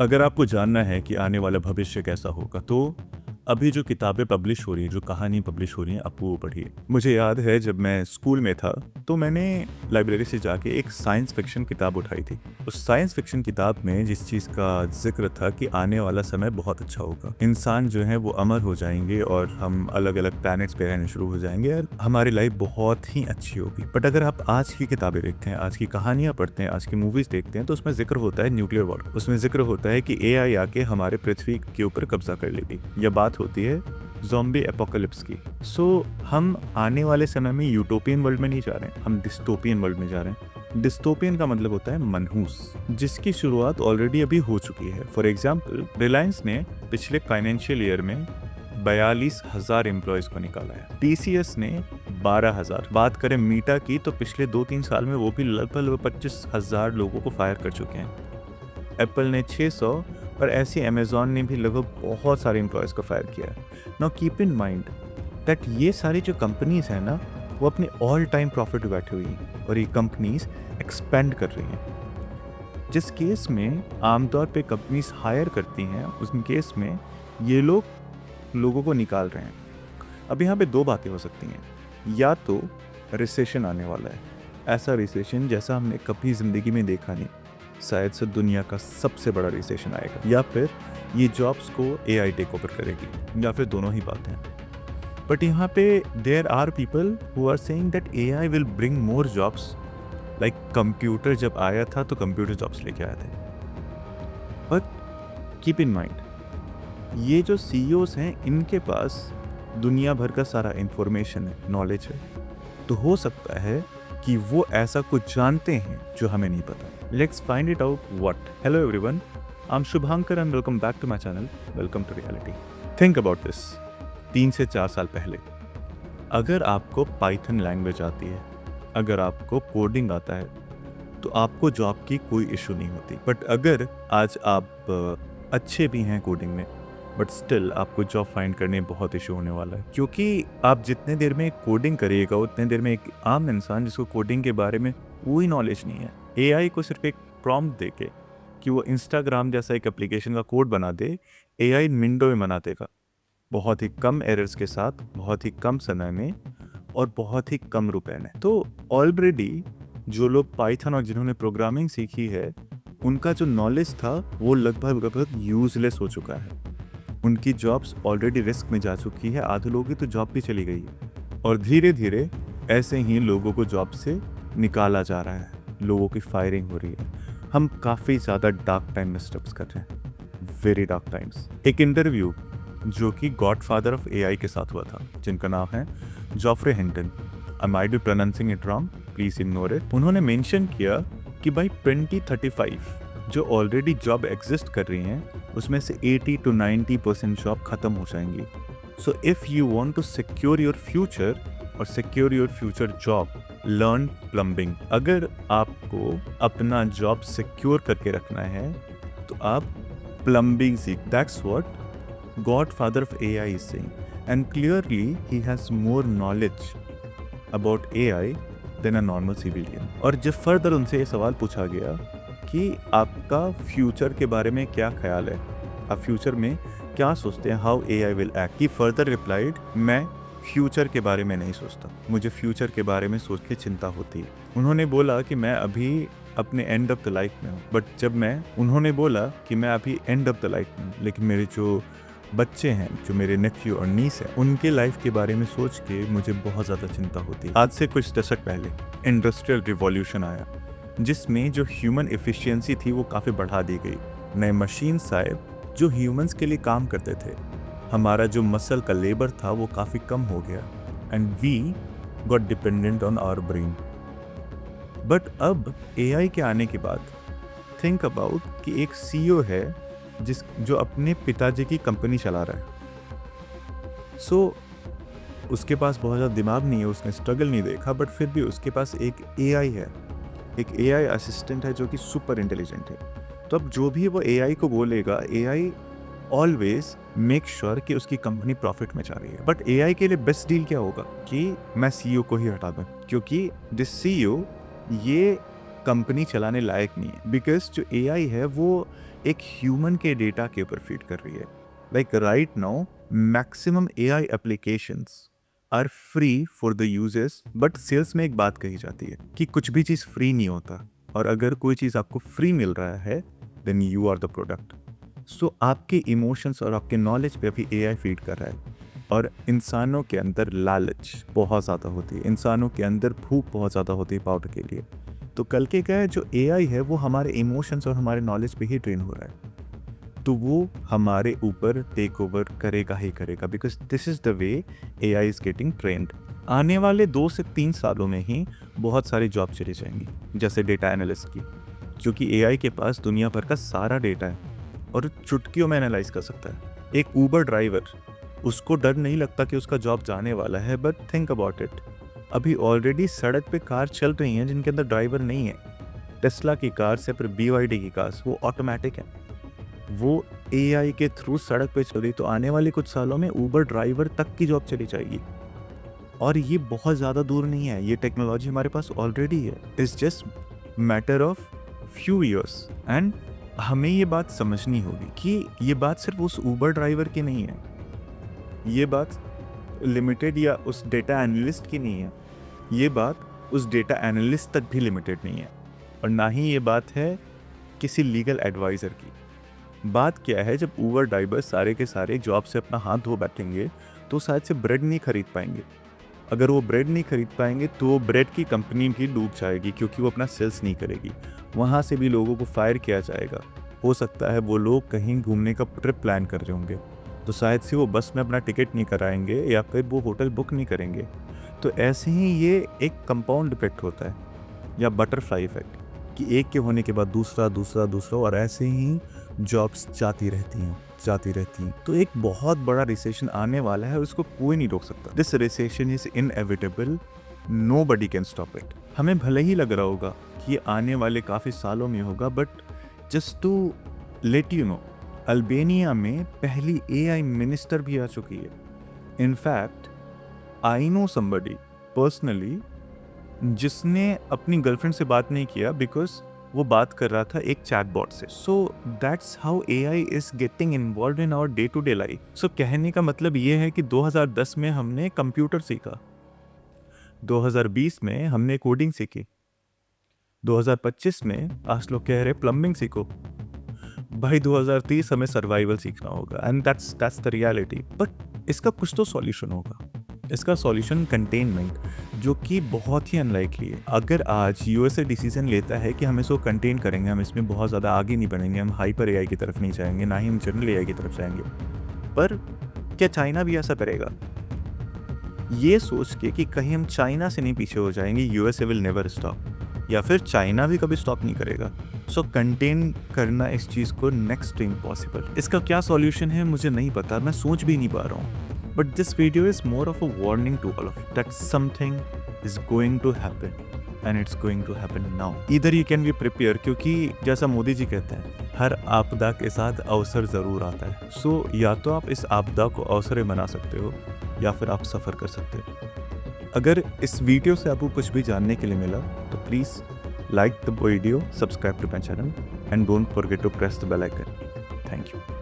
अगर आपको जानना है कि आने वाला भविष्य कैसा होगा तो अभी जो किताबें पब्लिश हो रही हैं, जो कहानी पब्लिश हो रही हैं, आप वो पढ़िए। मुझे याद है जब मैं स्कूल में था तो मैंने लाइब्रेरी से जाके एक साइंस फिक्शन किताब उठाई थी। उस साइंस फिक्शन किताब में जिस चीज़ का जिक्र था कि आने वाला समय बहुत अच्छा होगा, इंसान जो है वो अमर हो जाएंगे और हम अलग अलग प्लैनेट्स पे रहने शुरू हो जाएंगे और हमारी लाइफ बहुत ही अच्छी होगी। बट अगर आप आज की किताबें देखते हैं, आज की कहानियां पढ़ते हैं, आज की मूवीज देखते हैं तो उसमें जिक्र होता है न्यूक्लियर वॉर, उसमें जिक्र होता है कि एआई आके हमारे पृथ्वी के ऊपर कब्जा कर लेगी। यह बात होती है ज़ॉम्बी एपोकलिप्स की। सो हम आने वाले समय में यूटोपियन वर्ल्ड में नहीं जा रहे हैं, हम डिस्टोपियन वर्ल्ड में जा रहे हैं। डिस्टोपियन का मतलब होता है मनहूस, जिसकी शुरुआत ऑलरेडी अभी हो चुकी है। फॉर एग्जाम्पल, रिलायंस ने पिछले फाइनेंशियल ईयर में 42,000 एम्प्लॉयज़ को निकाला है। टीसीएस ने 12,000। बात करें मीटा की तो पिछले 2-3 साल में वो भी लगभग 25,000 लोगों को फायर कर चुके हैं। एप्पल ने 600 और ऐसे अमेजॉन ने भी लगभग बहुत सारे एम्प्लॉयज़ को फायर किया है। Now keep in mind that ये सारी जो कंपनीज हैं ना, वो अपने ऑल टाइम प्रॉफिट बैठी हुई हैं और ये कंपनीज एक्सपेंड कर रही हैं। जिस केस में आमतौर पे कंपनीज हायर करती हैं, उस केस में ये लोग लोगों को निकाल रहे हैं। अब यहाँ पे दो बातें हो सकती हैं, या तो रिसेशन आने वाला है, ऐसा रिसेशन जैसा हमने कभी ज़िंदगी में देखा नहीं, शायद से दुनिया का सबसे बड़ा रिसेशन आएगा, या फिर ये जॉब्स को एआई टेक ओवर करेगी, या फिर दोनों ही बातें। बट यहाँ पे there are people who are saying that AI will bring more jobs. Like computer जब आया था तो कंप्यूटर जॉब्स लेके आए थे। बट कीप इन माइंड, ये जो सीईओज हैं, इनके पास दुनिया भर का सारा इंफॉर्मेशन है, नॉलेज है, तो हो सकता है कि वो ऐसा कुछ जानते हैं जो हमें नहीं पता। Let's find it out what. Hello everyone, I am Shubhankar and welcome back to my channel, welcome to reality. Think about this, 3 से 4 साल पहले अगर आपको पाइथन लैंग्वेज आती है, अगर आपको कोडिंग आता है, तो आपको जॉब की कोई इशू नहीं होती। बट अगर आज आप अच्छे भी हैं कोडिंग में, बट स्टिल आपको जॉब फाइंड करने में बहुत इशू होने वाला है, क्योंकि आप जितने देर में कोडिंग करिएगा उतने देर में एक आम इंसान जिसको कोडिंग के बारे में कोई नॉलेज नहीं है, एआई को सिर्फ एक प्रॉम्प्ट देके कि वो इंस्टाग्राम जैसा एक एप्लीकेशन का कोड बना दे, एआई विंडो में बना देगा, बहुत ही कम एरर्स के साथ, बहुत ही कम समय में और बहुत ही कम रुपए में। तो ऑलरेडी जो लोग पाइथन और जिन्होंने प्रोग्रामिंग सीखी है, उनका जो नॉलेज था वो लगभग यूजलेस हो चुका है। उनकी जॉब्स ऑलरेडी रिस्क में जा चुकी है, आधे लोगों की तो जॉब भी चली गई है, और धीरे धीरे ऐसे ही लोगों को जॉब से निकाला जा रहा है, लोगों की फायरिंग हो रही है। हम काफ़ी ज़्यादा डार्क टाइम में स्टेप्स कर रहे हैं, वेरी डार्क टाइम्स। एक इंटरव्यू जो कि गॉडफादर ऑफ एआई के साथ हुआ था, जिनका नाम है Geoffrey Hinton, I might be pronouncing it wrong, please ignore it. उन्होंने मेंशन किया कि बाई 2035 जो ऑलरेडी जॉब एग्जिस्ट कर रही हैं, उसमें से 80 to 90% जॉब खत्म हो जाएंगी। So if you want to secure your future और secure your future job, learn plumbing. अगर आपको अपना जॉब सिक्योर करके रखना है तो आप प्लम्बिंग सीख। That's what godfather of AI is saying, and clearly he has more knowledge about AI than a normal civilian. और जब फर्दर उनसे ये सवाल पूछा गया कि आपका फ्यूचर के बारे में क्या ख्याल है, आप फ्यूचर में क्या सोचते हैं, how AI will act, he further replied, मैं फ्यूचर के बारे में नहीं सोचता, मुझे फ्यूचर के बारे में सोच के चिंता होती है। उन्होंने बोला कि मैं अभी अपने एंड ऑफ द लाइफ में हूँ, बट जब उन्होंने बोला कि मैं अभी एंड ऑफ द लाइफ में हूँ, लेकिन मेरे जो बच्चे हैं, जो मेरे नेफ्यू और नीस हैं, उनके लाइफ के बारे में सोच के मुझे बहुत ज़्यादा चिंता होती है। आज से कुछ दशक पहले इंडस्ट्रियल रिवॉल्यूशन आया, जिसमें जो ह्यूमन एफिशिएंसी थी वो काफ़ी बढ़ा दी गई। नए मशीन्स आए जो ह्यूमंस के लिए काम करते थे, हमारा जो मसल का लेबर था वो काफ़ी कम हो गया, and we got dependent on our brain. But अब एआई के आने के बाद थिंक अबाउट कि एक सीईओ है जो अपने पिताजी की कंपनी चला रहा है। सो उसके पास बहुत ज़्यादा दिमाग नहीं है, उसने स्ट्रगल नहीं देखा, बट फिर भी उसके पास एक एआई है, एक एआई असिस्टेंट है जो कि सुपर इंटेलिजेंट है। तो अब जो भी वो एआई को बोलेगा, एआई ऑलवेज मेक श्योर कि उसकी कंपनी प्रॉफिट में जा रही है। बट एआई के लिए बेस्ट डील क्या होगा कि मैं सीईओ को ही हटा दूं, क्योंकि दिस सीईओ ये कंपनी चलाने लायक नहीं है, बिकॉज जो एआई है वो एक ह्यूमन के डेटा के ऊपर फीड कर रही है। Like right now maximum AI applications are free for the users, but sales में एक बात कही जाती है कि कुछ भी चीज़ फ्री नहीं होता, और अगर कोई चीज़ आपको फ्री मिल रहा है then you are the product. So आपके इमोशंस और आपके नॉलेज पे अभी एआई फीड कर रहा है, और इंसानों के अंदर लालच बहुत ज़्यादा होती है, इंसानों के अंदर भूख बहुत ज़्यादा होती है पाउडर के लिए। तो कल के क्या है, जो एआई है वो हमारे इमोशंस और हमारे नॉलेज पे ही ट्रेन हो रहा है, तो वो हमारे ऊपर टेक ओवर करेगा ही करेगा, because this is the way AI is getting trend. आने वाले 2 से 3 सालों में ही बहुत सारी जॉब चली जाएंगी, जैसे डेटा एनालिस्ट की, क्योंकि एआई के पास दुनिया भर का सारा डेटा है और चुटकियों में एनालाइज कर सकता है। एक ऊबर ड्राइवर, उसको डर नहीं लगता कि उसका जॉब जाने वाला है, बट थिंक अबाउट इट, अभी ऑलरेडी सड़क पे कार चल रही हैं जिनके अंदर ड्राइवर नहीं है। टेस्ला की कार से फिर BYD की कार, वो ऑटोमेटिक है, वो एआई के थ्रू सड़क पे चल रही। तो आने वाले कुछ सालों में ऊबर ड्राइवर तक की जॉब चली जाएगी, और ये बहुत ज़्यादा दूर नहीं है, ये टेक्नोलॉजी हमारे पास ऑलरेडी है। It's just matter of few years. And हमें ये बात समझनी होगी कि ये बात सिर्फ उस ऊबर ड्राइवर की नहीं है, ये बात लिमिटेड या उस डेटा एनालिस्ट की नहीं है, ये बात उस डेटा एनालिस्ट तक भी लिमिटेड नहीं है, और ना ही ये बात है किसी लीगल एडवाइज़र की। बात क्या है, जब ऊबर ड्राइवर सारे के सारे जॉब से अपना हाथ धो बैठेंगे तो शायद से ब्रेड नहीं खरीद पाएंगे। अगर वो ब्रेड नहीं खरीद पाएंगे तो वो ब्रेड की कंपनी भी डूब जाएगी, क्योंकि वो अपना सेल्स नहीं करेगी। वहाँ से भी लोगों को फायर किया जाएगा। हो सकता है वो लोग कहीं घूमने का ट्रिप प्लान कर रहे होंगे, तो शायद से वो बस में अपना टिकट नहीं कराएंगे या फिर वो होटल बुक नहीं करेंगे। तो ऐसे ही ये एक कंपाउंड इफेक्ट होता है, या बटरफ्लाई इफेक्ट, कि एक के होने के बाद दूसरा दूसरा दूसरा, और ऐसे ही जॉब्स जाती रहती हैं। तो एक बहुत बड़ा रिसेशन आने वाला है, उसको कोई नहीं रोक सकता। This recession is inevitable, nobody can stop it. हमें भले ही लग रहा होगा कि ये आने वाले काफ़ी सालों में होगा, but just to let you know, Albania में पहली एआई मिनिस्टर भी आ चुकी है। In fact I know somebody personally जिसने अपनी गर्लफ्रेंड से बात नहीं किया बिकॉज वो बात कर रहा था एक चैटबॉट से। So that's how AI is getting involved in our day to day life. So कहने का मतलब ये है कि 2010 में हमने कंप्यूटर सीखा, 2020 में हमने कोडिंग सीखी, 2025 में आज लोग कह रहे प्लम्बिंग सीखो, भाई 2030 हमें सर्वाइवल सीखना होगा, and that's the reality. But इसका कुछ तो सॉल्यूशन होगा। इसका सॉल्यूशन कंटेनमेंट, जो कि बहुत ही अनलाइकली है। अगर आज यूएसए डिसीजन लेता है कि हम इसको कंटेन करेंगे, हम इसमें बहुत ज़्यादा आगे नहीं बढ़ेंगे, हम हाइपर एआई की तरफ नहीं जाएंगे, ना ही हम जनरल एआई की तरफ जाएंगे, पर क्या चाइना भी ऐसा करेगा? ये सोच के कि कहीं हम चाइना से नहीं पीछे हो जाएंगे, यूएसए विल नेवर स्टॉप, या फिर चाइना भी कभी स्टॉप नहीं करेगा। सो कंटेन करना इस चीज़ को नेक्स्ट टू इम्पॉसिबल। इसका क्या सॉल्यूशन है मुझे नहीं पता, मैं सोच भी नहीं पा रहा हूँ। But this video is more of a warning to all of you that something is going to happen and it's going to happen now. Either you can be prepared, क्योंकि जैसा मोदी जी कहते हैं, हर आपदा के साथ अवसर ज़रूर आता है। So या तो आप इस आपदा को अवसर बना सकते हो, या फिर आप सफ़र कर सकते हो। अगर इस वीडियो से आपको कुछ भी जानने के लिए मिला तो please like the video, subscribe to my channel and don't forget to press the bell icon. Thank you.